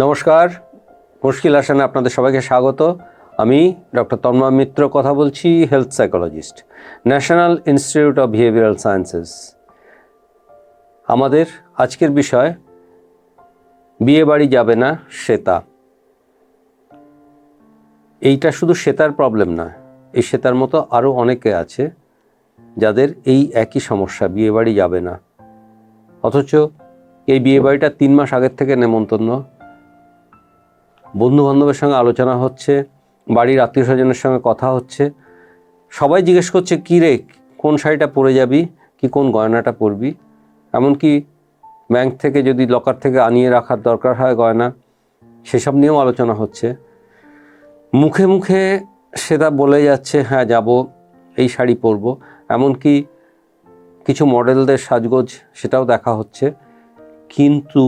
নমস্কার, মুশকিল আসানে আপনাদের সবাইকে স্বাগত। আমি ডক্টর তন্ময় মিত্র কথা বলছি, health psychologist, national institute of behavioural sciences. আমাদের আজকের বিষয় বিয়ে বাড়ি যাবে না শ্বেতা। এইটা শুধু শ্বেতার প্রবলেম না, এই শ্বেতার মতো আরও অনেকে আছে যাদের এই একই সমস্যা, বিয়ে বাড়ি যাবে না। অথচ এই বিয়ে বাড়িটা 3 মাস আগের থেকে নেমন্তন্ন, বন্ধুবান্ধবের সঙ্গে আলোচনা হচ্ছে, বাড়ির আত্মীয় স্বজনের সঙ্গে কথা হচ্ছে, সবাই জিজ্ঞেস করছে কী রে, কোন শাড়িটা পরে যাবি, কি কোন গয়নাটা পরবি। এমনকি ব্যাংক থেকে যদি লকার থেকে আনিয়ে রাখার দরকার হয় গয়না, সেসব নিয়েও আলোচনা হচ্ছে। মুখে মুখে সেটা বলে যাচ্ছে হ্যাঁ যাব, এই শাড়ি পরবো। এমনকি কিছু মডেলদের সাজগোজ সেটাও দেখা হচ্ছে, কিন্তু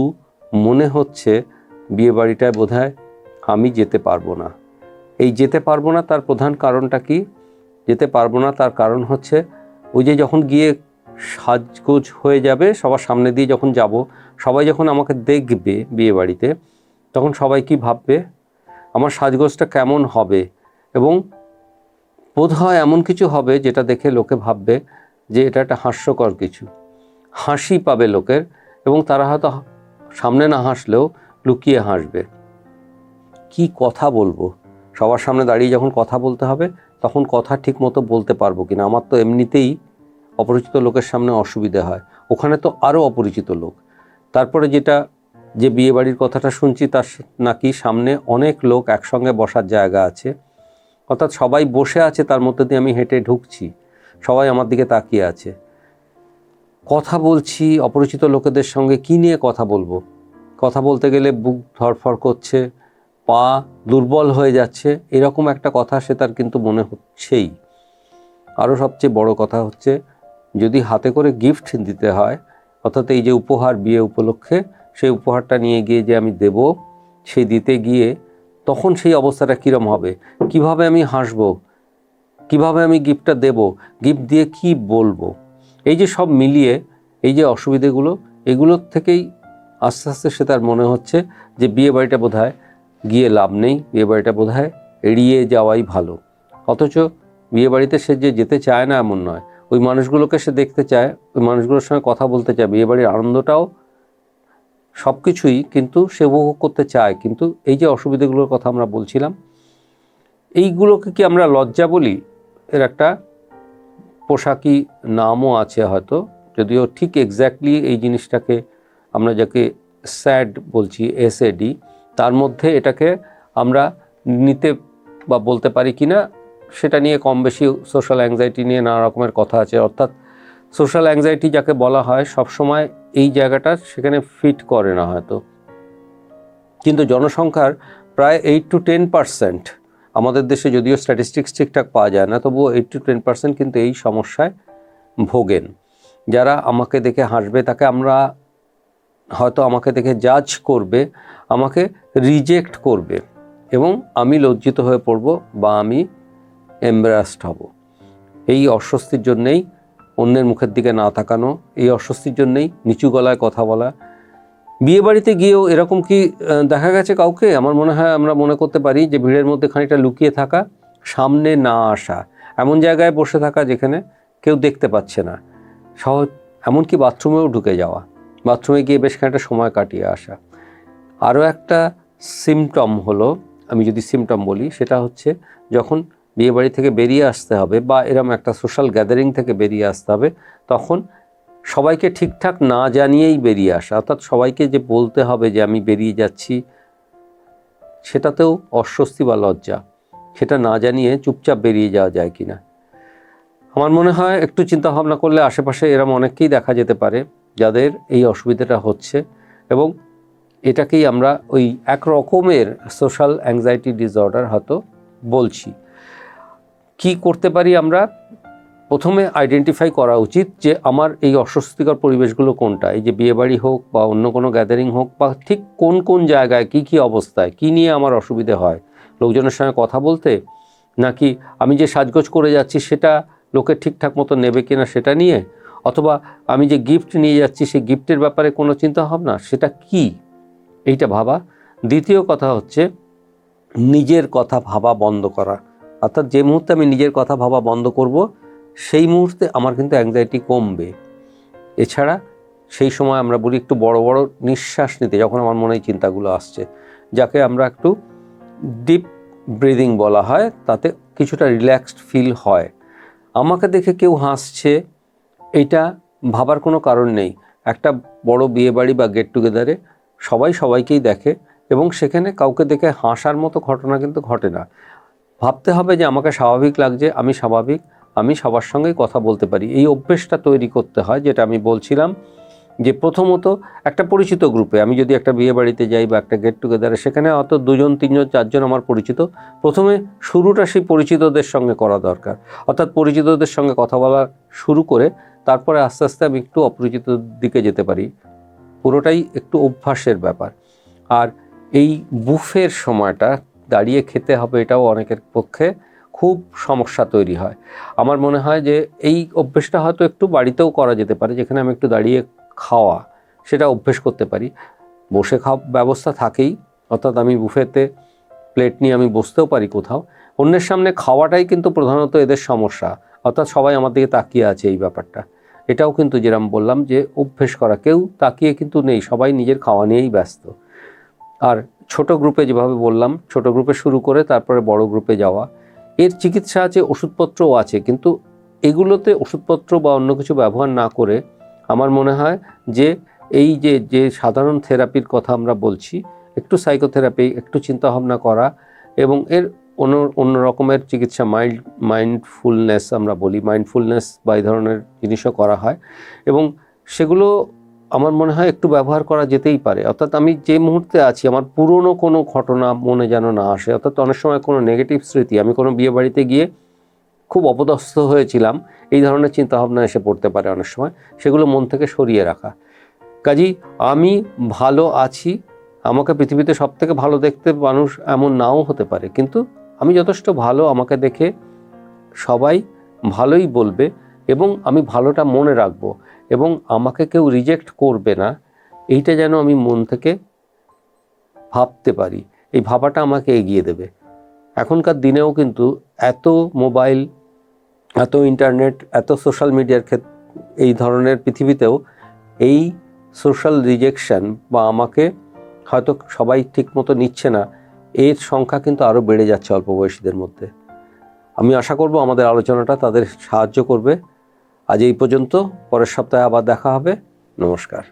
মনে হচ্ছে বিয়েবাড়িটায় বোধহয় আমি যেতে পারবো না। এই যেতে পারবো না তার প্রধান কারণটা কি? যেতে পারবো না তার কারণ হচ্ছে ওই যে যখন গিয়ে সাজগোজ হয়ে যাবে, সবার সামনে দিয়ে যখন যাব, সবাই যখন আমাকে দেখবে বিয়েবাড়িতে, তখন সবাই কি ভাববে, আমার সাজগোজটা কেমন হবে। এবং বোধহয় এমন কিছু হবে যেটা দেখে লোকে ভাববে যে এটা একটা হাস্যকর কিছু, হাসি পাবে লোকের, এবং তারা হয়তো সামনে না হাসলেও লুকিয়ে হাসবে। কি কথা বলবো, সবার সামনে দাঁড়িয়ে যখন কথা বলতে হবে, তখন কথা ঠিক মতো বলতে পারবো কিনা। আমার তো এমনিতেই অপরিচিত লোকের সামনে অসুবিধা হয়, ওখানে তো আরও অপরিচিত লোক। তারপরে যে বিয়েবাড়ির কথাটা শুনছি, তার নাকি সামনে অনেক লোক একসঙ্গে বসার জায়গা আছে, অর্থাৎ সবাই বসে আছে, তার মধ্যে দিয়ে আমি হেঁটে ঢুকছি, সবাই আমার দিকে তাকিয়ে আছে। কথা বলছি অপরিচিত লোকেদের সঙ্গে, কি নিয়ে কথা বলবো? কথা বলতে গেলে বুক ধড়ফড় করছে, পা দুর্বল হয়ে যাচ্ছে, এরকম একটা কথা সে তার কিন্তু মনে হচ্ছেই। আরও সবচেয়ে বড় কথা হচ্ছে, যদি হাতে করে গিফট দিতে হয়, অর্থাৎ এই যে উপহার বিয়ে উপলক্ষে, সেই উপহারটা নিয়ে গিয়ে যে আমি দেব, সেই দিতে গিয়ে তখন সেই অবস্থাটা কীরম হবে, কিভাবে আমি হাসবো, কিভাবে আমি গিফটটা দেব, গিফট দিয়ে কি বলবো, এই যে সব মিলিয়ে এই যে অসুবিধেগুলো, এগুলোর থেকেই আস্তে আস্তে সে তার মনে হচ্ছে যে বিয়ে বাড়িটা বোধহয় গিয়ে লাভ নেই, বিয়ে বাড়িটা বোধহয় এড়িয়ে যাওয়াই ভালো। অথচ বিয়ে বাড়িতে সে যে যেতে চায় না এমন নয়, ওই মানুষগুলোকে সে দেখতে চায়, ওই মানুষগুলোর সঙ্গে কথা বলতে চায়, বিয়ে বাড়ির আনন্দটাও সব কিছুই কিন্তু সে উপভোগ করতে চায়। কিন্তু এই যে অসুবিধাগুলোর কথা আমরা বলছিলাম, এইগুলোকে কি আমরা লজ্জা বলি? এর একটা পোশাকি নামও আছে হয়তো, যদিও ঠিক এক্স্যাক্টলি এই জিনিসটাকে আমরা যাকে স্যাড বলছি, SAD, তার মধ্যে এটাকে আমরা নিতে বা বলতে পারি কি না সেটা নিয়ে কম বেশি সোশ্যাল অ্যাংজাইটি নিয়ে নানা রকমের কথা আছে। অর্থাৎ সোশ্যাল অ্যাংজাইটি যাকে বলা হয়, সবসময় এই জায়গাটা সেখানে ফিট করে না হয়তো, কিন্তু জনসংখ্যার প্রায় 8 to 10%, আমাদের দেশে যদিও স্ট্যাটিস্টিক্স ঠিকঠাক পাওয়া যায় না, তবুও 8 to 10% কিন্তু এই সমস্যায় ভোগেন। যারা আমাকে দেখে হাসবে, তাকে আমরা হয়তো আমাকে দেখে জাজ করবে, আমাকে রিজেক্ট করবে, এবং আমি লজ্জিত হয়ে পড়ব বা আমি এমব্রাসড হব। এই অস্বস্তির জন্যেই অন্যের মুখের দিকে না তাকানো, এই অস্বস্তির জন্যেই নিচু গলায় কথা বলা। বিয়ে বাড়িতে গিয়েও এরকম কি দেখা গেছে কাউকে? আমার মনে হয় আমরা মনে করতে পারি যে ভিড়ের মধ্যে খানিকটা লুকিয়ে থাকা, সামনে না আসা, এমন জায়গায় বসে থাকা যেখানে কেউ দেখতে পাচ্ছে না, সহজ, এমনকি বাথরুমেও ঢুকে যাওয়া, বাথরুমে গিয়ে বেশ খানিকটা সময় কাটিয়ে আসা। আরও একটা সিমটম হলো, আমি যদি সিমটম বলি, সেটা হচ্ছে যখন বিয়েবাড়ি থেকে বেরিয়ে আসতে হবে বা এরম একটা সোশ্যাল গ্যাদারিং থেকে বেরিয়ে আসতে হবে, তখন সবাইকে ঠিকঠাক না জানিয়েই বেরিয়ে আসা, অর্থাৎ সবাইকে যে বলতে হবে যে আমি বেরিয়ে যাচ্ছি, সেটাতেও অস্বস্তি বা লজ্জা, সেটা না জানিয়ে চুপচাপ বেরিয়ে যাওয়া যায় কিনা। আমার মনে হয় একটু চিন্তা ভাবনা করলে আশেপাশে এরম অনেককেই দেখা যেতে পারে যাদের এই অসুবিধাটা হচ্ছে, এবং এটাকেই আমরা ওই এক রকমের সোশ্যাল অ্যাংজাইটি ডিসঅর্ডার হয়তো বলছি। কি করতে পারি আমরা? প্রথমে আইডেন্টিফাই করা উচিত যে আমার এই অস্বস্তিকর পরিবেশগুলো কোনটা, এই যে বিয়েবাড়ি হোক বা অন্য কোনো গ্যাদারিং হোক, বা ঠিক কোন কোন জায়গায় কী কী অবস্থায় কী নিয়ে আমার অসুবিধে হয়, লোকজনের সঙ্গে কথা বলতে, নাকি আমি যে সাজগোজ করে যাচ্ছি সেটা লোকে ঠিকঠাক মতো নেবে কিনা সেটা নিয়ে, অথবা আমি যে গিফট নিয়ে যাচ্ছি সেই গিফটের ব্যাপারে কোনো চিন্তা ভাবনা, সেটা কি, এইটা ভাবা। দ্বিতীয় কথা হচ্ছে নিজের কথা ভাবা বন্ধ করা, অর্থাৎ যে মুহূর্তে আমি নিজের কথা ভাবা বন্ধ করব সেই মুহূর্তে আমার কিন্তু অ্যাংজাইটি কমবে। এছাড়া সেই সময় আমরা বলি একটু বড় বড় নিঃশ্বাস নিতে, যখন আমার মনে এই চিন্তাগুলো আসছে, যাকে আমরা একটু ডিপ ব্রিদিং বলা হয়, তাতে কিছুটা রিল্যাক্সড ফিল হয়। আমাকে দেখে কেউ হাসছে এইটা ভাবার কোনো কারণ নেই। একটা বড় বিয়েবাড়ি বা গেট টুগেদারে সবাই সবাইকেই দেখে এবং সেখানে কাউকে দেখে হাসার মতো ঘটনা কিন্তু ঘটে না। ভাবতে হবে যে আমাকে স্বাভাবিক লাগছে, আমি স্বাভাবিক, আমি সবার সঙ্গেই কথা বলতে পারি। এই অভ্যেসটা তৈরি করতে হয়, যেটা আমি বলছিলাম যে প্রথমত একটা পরিচিত গ্রুপে, আমি যদি একটা বিয়ে বাড়িতে যাই বা একটা গেট টুগেদারে, সেখানে অত 2 জন 3 জন 4 জন আমার পরিচিত, প্রথমে শুরুটা সেই পরিচিতদের সঙ্গে করা দরকার। অর্থাৎ পরিচিতদের সঙ্গে কথা বলা শুরু করে তারপরে আস্তে আস্তে আমি একটু অপরিচিত দিকে যেতে পারি। পুরোটাই একটু অভ্যাসের ব্যাপার। আর এই বুফের সময়টা দাঁড়িয়ে খেতে হবে, এটাও অনেকের পক্ষে খুব সমস্যা তৈরি হয়। আমার মনে হয় যে এই অভ্যেসটা হয়তো একটু বাড়িতেও করা যেতে পারে, যেখানে আমি একটু দাঁড়িয়ে খাওয়া সেটা অভ্যেস করতে পারি। বসে খাওয়া ব্যবস্থা থাকেই, অর্থাৎ আমি বুফেতে প্লেট নিয়ে আমি বসতেও পারি কোথাও। অন্যের সামনে খাওয়াটাই কিন্তু প্রধানত এদের সমস্যা, অর্থাৎ সবাই আমার দিকে তাকিয়ে আছে, এই ব্যাপারটা। এটাও কিন্তু যেরকম বললাম যে অভ্যেস করা, কেউ তাকিয়ে কিন্তু নেই, সবাই নিজের খাওয়া নিয়েই ব্যস্ত। আর ছোট গ্রুপে যেভাবে বললাম, ছোট গ্রুপে শুরু করে তারপরে বড় গ্রুপে যাওয়া, এর চিকিৎসা আছে, ওষুধপত্রও আছে, কিন্তু এগুলোতে ওষুধপত্র বা অন্য কিছু ব্যবহার না করে আমার মনে হয় যে এই যে সাধারণ থেরাপির কথা আমরা বলছি, একটু সাইকোথেরাপি, একটু চিন্তাভাবনা করা এবং এর অন্য রকমের চিকিৎসা, মাইন্ডফুলনেস আমরা বলি, মাইন্ডফুলনেস বা এই ধরনের জিনিসও করা হয় এবং সেগুলো আমার মনে হয় একটু ব্যবহার করা যেতেই পারে। অর্থাৎ আমি যে মুহূর্তে আছি, আমার পুরনো কোনো ঘটনা মনে যেন না আসে। অর্থাৎ অনেক সময় কোনো নেগেটিভ স্মৃতি, আমি কোনো বিয়ে বাড়িতে গিয়ে খুব অপদস্থ হয়েছিলাম, এই ধরনের চিন্তাভাবনা এসে পড়তে পারে অনেক সময়, সেগুলো মন থেকে সরিয়ে রাখা। কাজেই আমি ভালো আছি, আমাকে পৃথিবীতে সবথেকে ভালো দেখতে মানুষ এমন নাও হতে পারে, কিন্তু আমি যথেষ্ট ভালো, আমাকে দেখে সবাই ভালোই বলবে এবং আমি ভালোটা মনে রাখবো এবং আমাকে কেউ রিজেক্ট করবে না, এইটা যেন আমি মন থেকে ভাবতে পারি। এই ভাবাটা আমাকে এগিয়ে দেবে। এখনকার দিনেও কিন্তু এত মোবাইল, এত ইন্টারনেট, এত সোশ্যাল মিডিয়ার এই ধরনের পৃথিবীতেও এই সোশ্যাল রিজেকশন বা আমাকে হয়তো সবাই ঠিকমতো নিচ্ছে না, এর সংখ্যা কিন্তু আরও বেড়ে যাচ্ছে অল্প বয়সীদের মধ্যে। আমি আশা করব আমাদের আলোচনাটা তাদের সাহায্য করবে। আজ এই পর্যন্ত, পরের সপ্তাহে আবার দেখা হবে। নমস্কার।